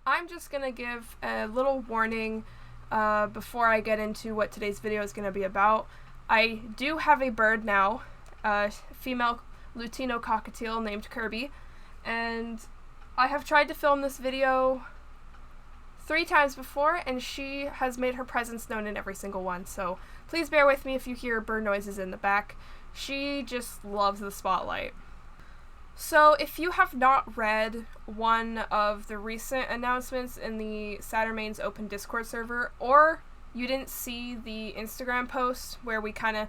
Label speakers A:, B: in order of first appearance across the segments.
A: I'm just going to give a little warning before I get into what today's video is going to be about. I do have a bird now, a female Lutino cockatiel named Kirby, and I have tried to film this video 3 times before, and she has made her presence known in every single one, so please bear with me if you hear bird noises in the back. She just loves the spotlight. So if you have not read one of the recent announcements in the Saturn Manes open Discord server, or you didn't see the Instagram post where we kind of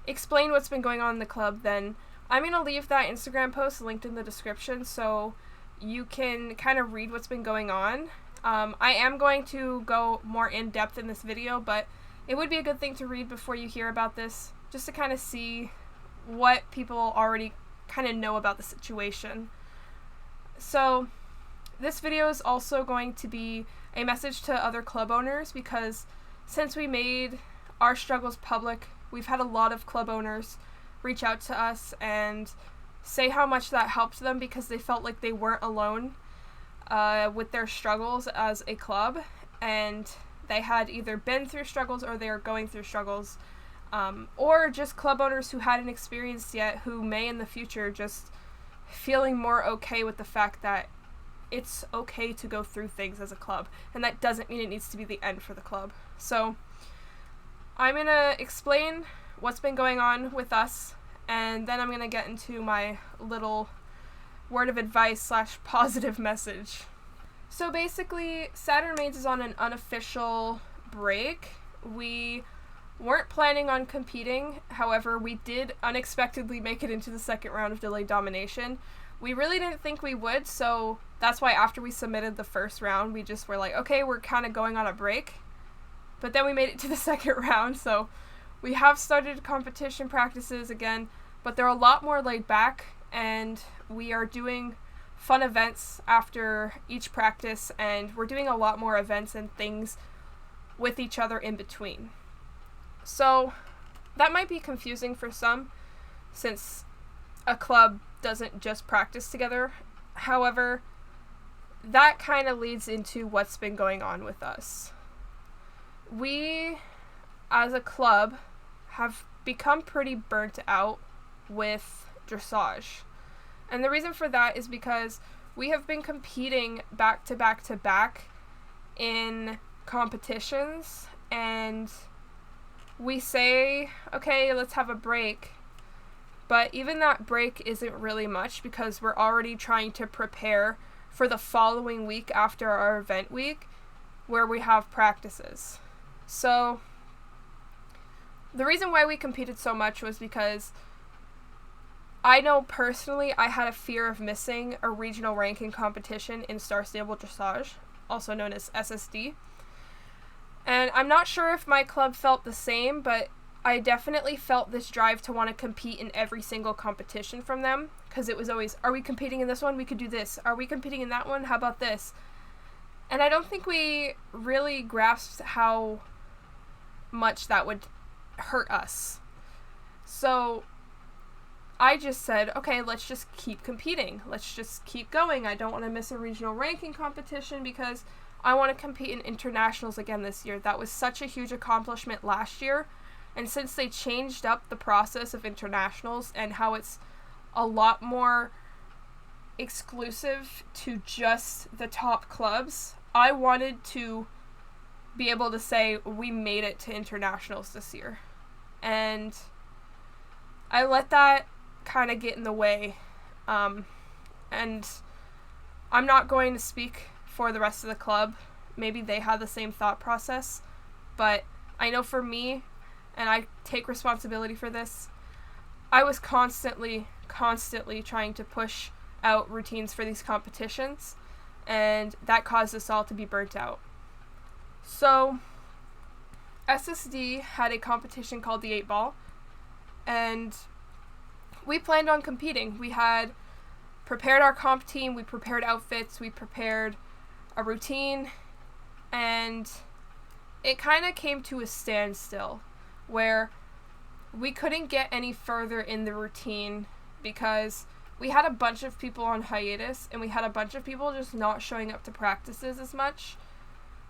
A: explain what's been going on in the club, then I'm going to leave that Instagram post linked in the description so you can kind of read what's been going on. I am going to go more in depth in this video, but it would be a good thing to read before you hear about this, just to kind of see what people already kind of know about the situation. So this video is also going to be a message to other club owners, because since we made our struggles public, we've had a lot of club owners reach out to us and say how much that helped them, because they felt like they weren't alone with their struggles as a club, and they had either been through struggles or they are going through struggles, or just club owners who hadn't experienced yet, who may in the future just feeling more okay with the fact that it's okay to go through things as a club, and that doesn't mean it needs to be the end for the club. So I'm going to explain what's been going on with us, and then I'm going to get into my little word of advice / positive message. So basically, Saturn Manes is on an unofficial break. We weren't planning on competing, however, we did unexpectedly make it into the second round of delayed domination. We really didn't think we would, so that's why after we submitted the first round, we just were like, okay, we're kind of going on a break. But then we made it to the second round, so we have started competition practices again, but they're a lot more laid back, and we are doing fun events after each practice, and we're doing a lot more events and things with each other in between. So that might be confusing for some, since a club doesn't just practice together. However, that kind of leads into what's been going on with us. We, as a club, have become pretty burnt out with dressage. And the reason for that is because we have been competing back to back to back in competitions, and we say, okay, let's have a break, but even that break isn't really much, because we're already trying to prepare for the following week after our event week, where we have practices. So the reason why we competed so much was because I know personally I had a fear of missing a regional ranking competition in Star Stable Dressage, also known as SSD. And I'm not sure if my club felt the same, but I definitely felt this drive to want to compete in every single competition from them, because it was always, are we competing in this one? We could do this. Are we competing in that one? How about this? And I don't think we really grasped how much that would hurt us. So I just said, okay, let's just keep competing. Let's just keep going. I don't want to miss a regional ranking competition, because I want to compete in internationals again this year. That was such a huge accomplishment last year. And since they changed up the process of internationals and how it's a lot more exclusive to just the top clubs, I wanted to be able to say we made it to internationals this year. And I let that kind of get in the way. And I'm not going to speak for the rest of the club. Maybe they had the same thought process, but I know for me, and I take responsibility for this, I was constantly trying to push out routines for these competitions, and that caused us all to be burnt out. So SSD had a competition called the 8 Ball, and we planned on competing. We had prepared our comp team, we prepared outfits, we prepared a routine, and it kind of came to a standstill where we couldn't get any further in the routine because we had a bunch of people on hiatus, and we had a bunch of people just not showing up to practices as much,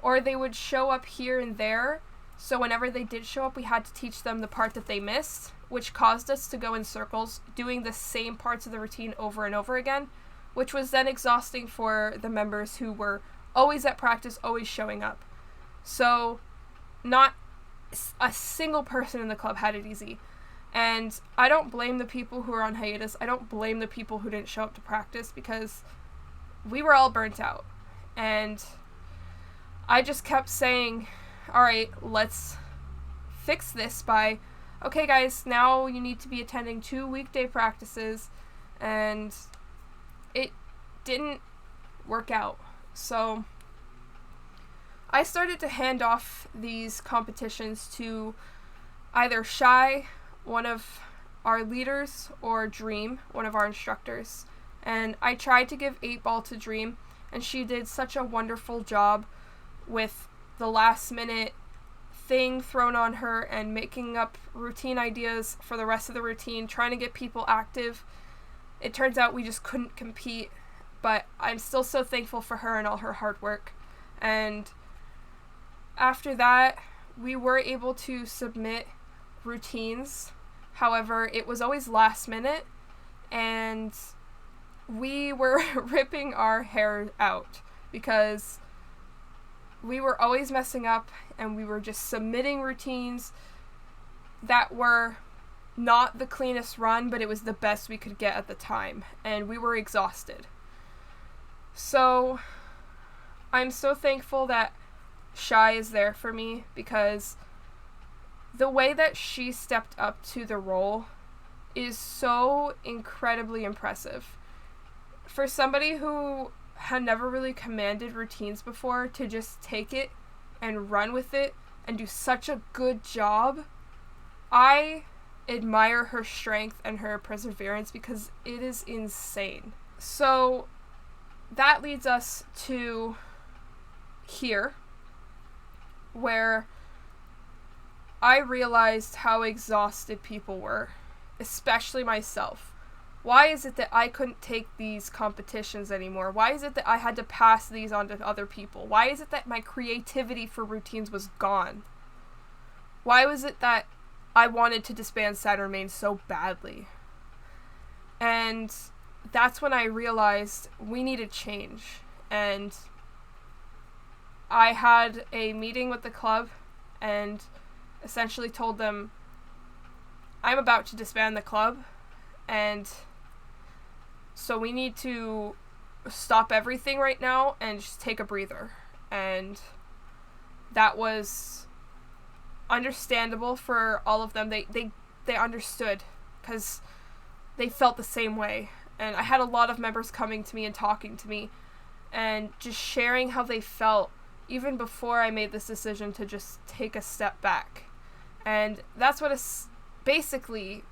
A: or they would show up here and there, so whenever they did show up, we had to teach them the part that they missed, which caused us to go in circles, doing the same parts of the routine over and over again, which was then exhausting for the members who were always at practice, always showing up. So not a single person in the club had it easy. And I don't blame the people who are on hiatus. I don't blame the people who didn't show up to practice, because we were all burnt out. And I just kept saying, all right, let's fix this by, okay guys, now you need to be attending 2 weekday practices, and it didn't work out. So I started to hand off these competitions to either Shy, one of our leaders, or Dream, one of our instructors. And I tried to give 8-ball to Dream, and she did such a wonderful job with the last minute thing thrown on her and making up routine ideas for the rest of the routine, trying to get people active. It turns out we just couldn't compete, but I'm still so thankful for her and all her hard work. And after that, we were able to submit routines. However, it was always last minute, and we were ripping our hair out because we were always messing up, and we were just submitting routines that were not the cleanest run, but it was the best we could get at the time, and we were exhausted. So I'm so thankful that Shy is there for me, because the way that she stepped up to the role is so incredibly impressive. For somebody who had never really commanded routines before, to just take it and run with it and do such a good job, I admire her strength and her perseverance, because it is insane. So that leads us to here, where I realized how exhausted people were, especially myself. Why is it that I couldn't take these competitions anymore? Why is it that I had to pass these on to other people? Why is it that my creativity for routines was gone? Why was it that I wanted to disband Saturn Manes so badly? And that's when I realized we needed change. And I had a meeting with the club and essentially told them, I'm about to disband the club, and so we need to stop everything right now and just take a breather. And that was understandable for all of them. They understood, because they felt the same way. And I had a lot of members coming to me and talking to me and just sharing how they felt even before I made this decision to just take a step back. And that's what basically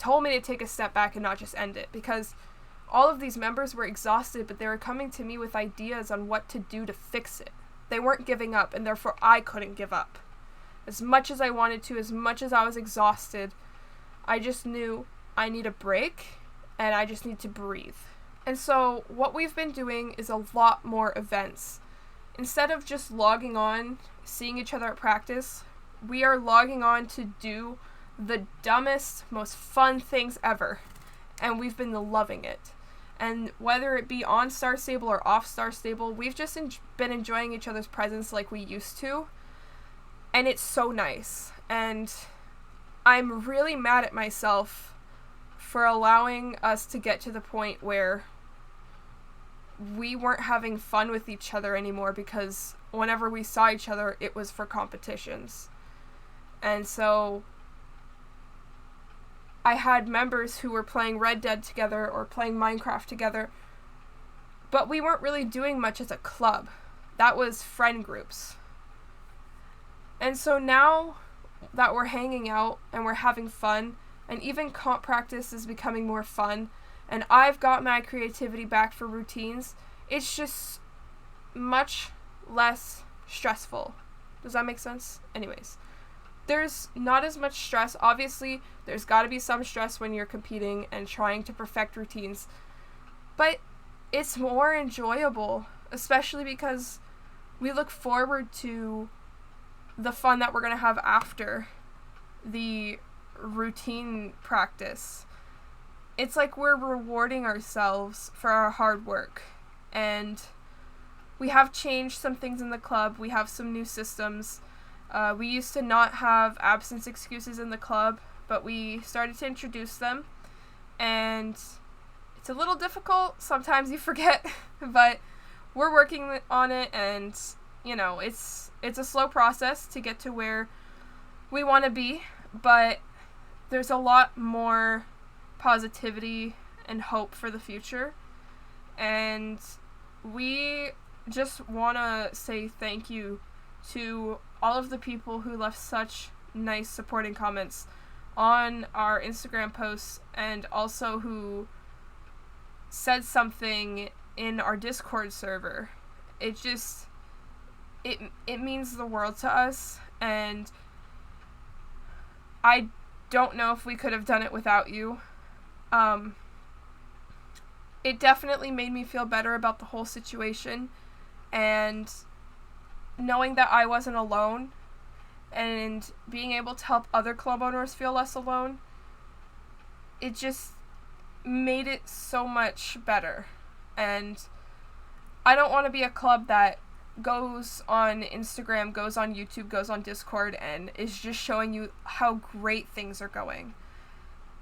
A: told me to take a step back and not just end it, because all of these members were exhausted, but they were coming to me with ideas on what to do to fix it. They weren't giving up, and therefore I couldn't give up. As much as I wanted to, as much as I was exhausted, I just knew I need a break, and I just need to breathe. And so what we've been doing is a lot more events. Instead of just logging on, seeing each other at practice, we are logging on to do the dumbest, most fun things ever. And we've been loving it. And whether it be on Star Stable or off Star Stable, we've just been enjoying each other's presence like we used to. And it's so nice. And I'm really mad at myself for allowing us to get to the point where we weren't having fun with each other anymore, because whenever we saw each other, it was for competitions. And so I had members who were playing Red Dead together or playing Minecraft together, but we weren't really doing much as a club. That was friend groups. And so now that we're hanging out and we're having fun, and even comp practice is becoming more fun, and I've got my creativity back for routines, it's just much less stressful. Does that make sense? Anyways, there's not as much stress. Obviously, there's got to be some stress when you're competing and trying to perfect routines, but it's more enjoyable, especially because we look forward to the fun that we're going to have after the routine practice. It's like we're rewarding ourselves for our hard work, and we have changed some things in the club. We have some new systems. We used to not have absence excuses in the club, but we started to introduce them, and it's a little difficult. Sometimes you forget, but we're working on it, and you know, it's a slow process to get to where we want to be, but there's a lot more positivity and hope for the future, and we just want to say thank you to all of the people who left such nice supporting comments on our Instagram posts, and also who said something in our Discord server. It means the world to us, and I don't know if we could have done it without you. It definitely made me feel better about the whole situation, and knowing that I wasn't alone and being able to help other club owners feel less alone, it just made it so much better. And I don't want to be a club that goes on Instagram, goes on YouTube, goes on Discord, and is just showing you how great things are going.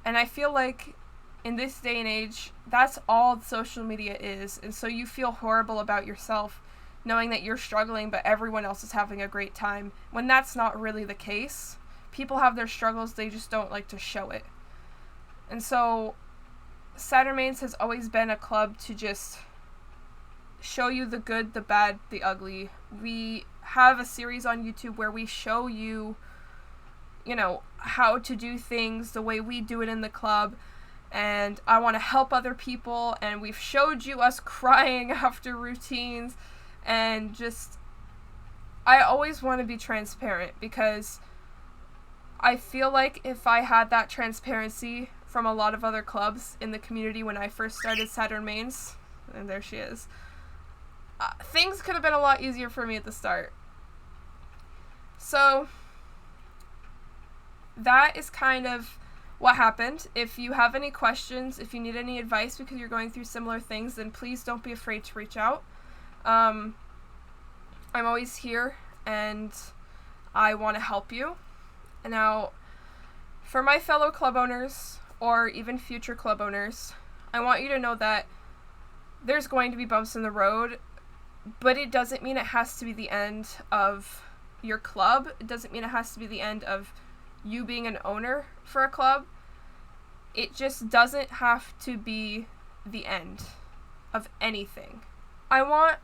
A: And I feel like in this day and age, that's all social media is. And so you feel horrible about yourself knowing that you're struggling, but everyone else is having a great time, when that's not really the case. People have their struggles, they just don't like to show it. And so Saturn Manes has always been a club to just show you the good, the bad, the ugly. We have a series on YouTube where we show you, you know, how to do things the way we do it in the club, and I want to help other people, and we've showed you us crying after routines, and just, I always want to be transparent, because I feel like if I had that transparency from a lot of other clubs in the community when I first started Saturn Manes, and there she is, things could have been a lot easier for me at the start. So that is kind of what happened. If you have any questions, if you need any advice because you're going through similar things, then please don't be afraid to reach out. I'm always here, and I want to help you. And now, for my fellow club owners, or even future club owners, I want you to know that there's going to be bumps in the road, but it doesn't mean it has to be the end of your club. It doesn't mean it has to be the end of you being an owner for a club. It just doesn't have to be the end of anything. I want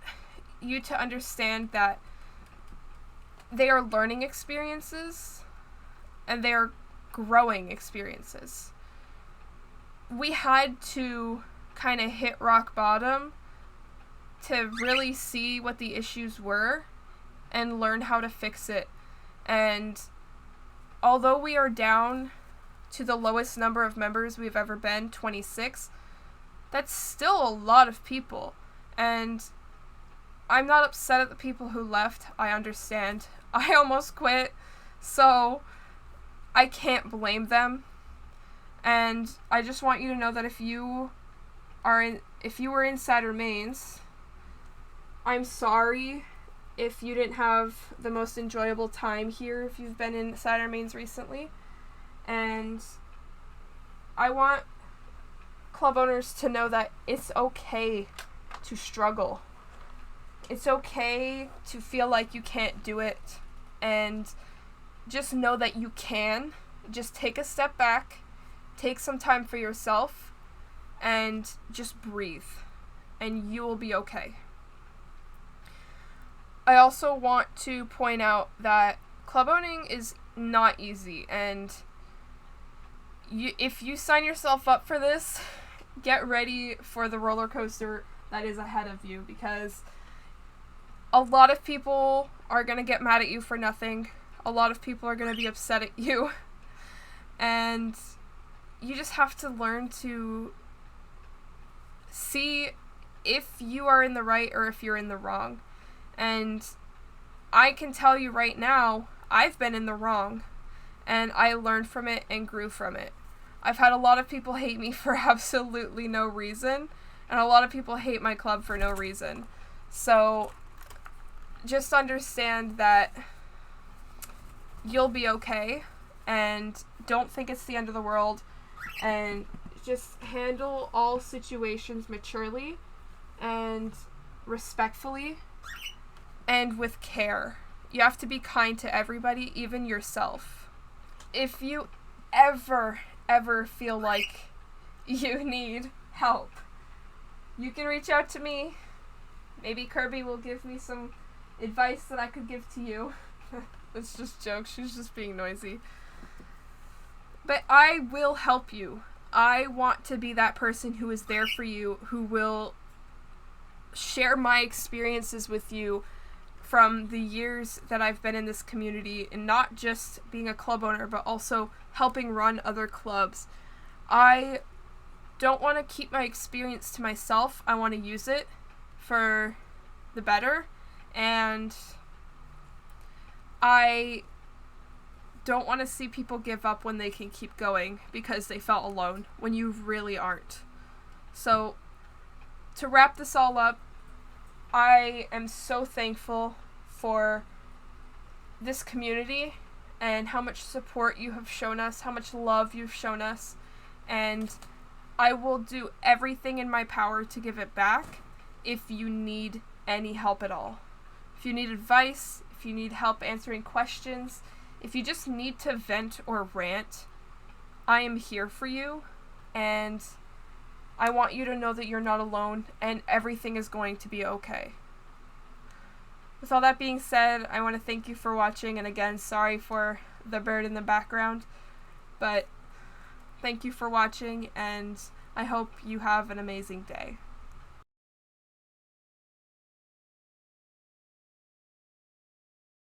A: you to understand that they are learning experiences, and they are growing experiences. We had to kind of hit rock bottom to really see what the issues were and learn how to fix it. And although we are down to the lowest number of members we've ever been, 26, that's still a lot of people. And I'm not upset at the people who left. I understand. I almost quit, so I can't blame them. And I just want you to know that if you were in Saturn Manes, I'm sorry if you didn't have the most enjoyable time here if you've been in Saturn Manes recently. And I want club owners to know that it's okay to struggle. It's okay to feel like you can't do it, and just know that you can. Just take a step back, take some time for yourself, and just breathe, and you will be okay. I also want to point out that club owning is not easy, and if you sign yourself up for this, get ready for the roller coaster that is ahead of you, because a lot of people are going to get mad at you for nothing. A lot of people are going to be upset at you. And you just have to learn to see if you are in the right or if you're in the wrong. And I can tell you right now, I've been in the wrong. And I learned from it and grew from it. I've had a lot of people hate me for absolutely no reason. And a lot of people hate my club for no reason. So just understand that you'll be okay. And don't think it's the end of the world. And just handle all situations maturely and respectfully and with care. You have to be kind to everybody, even yourself. If you ever feel like you need help, you can reach out to me. Maybe Kirby will give me some advice that I could give to you. It's just jokes. She's just being noisy. But I will help you. I want to be that person who is there for you, who will share my experiences with you from the years that I've been in this community, and not just being a club owner, but also helping run other clubs. I don't want to keep my experience to myself. I want to use it for the better, and I don't want to see people give up when they can keep going because they felt alone, when you really aren't. So, to wrap this all up, I am so thankful for this community and how much support you have shown us, how much love you've shown us, and I will do everything in my power to give it back if you need any help at all. If you need advice, if you need help answering questions, if you just need to vent or rant, I am here for you, and I want you to know that you're not alone and everything is going to be okay. With all that being said, I want to thank you for watching, and again, sorry for the bird in the background, but thank you for watching, and I hope you have an amazing day.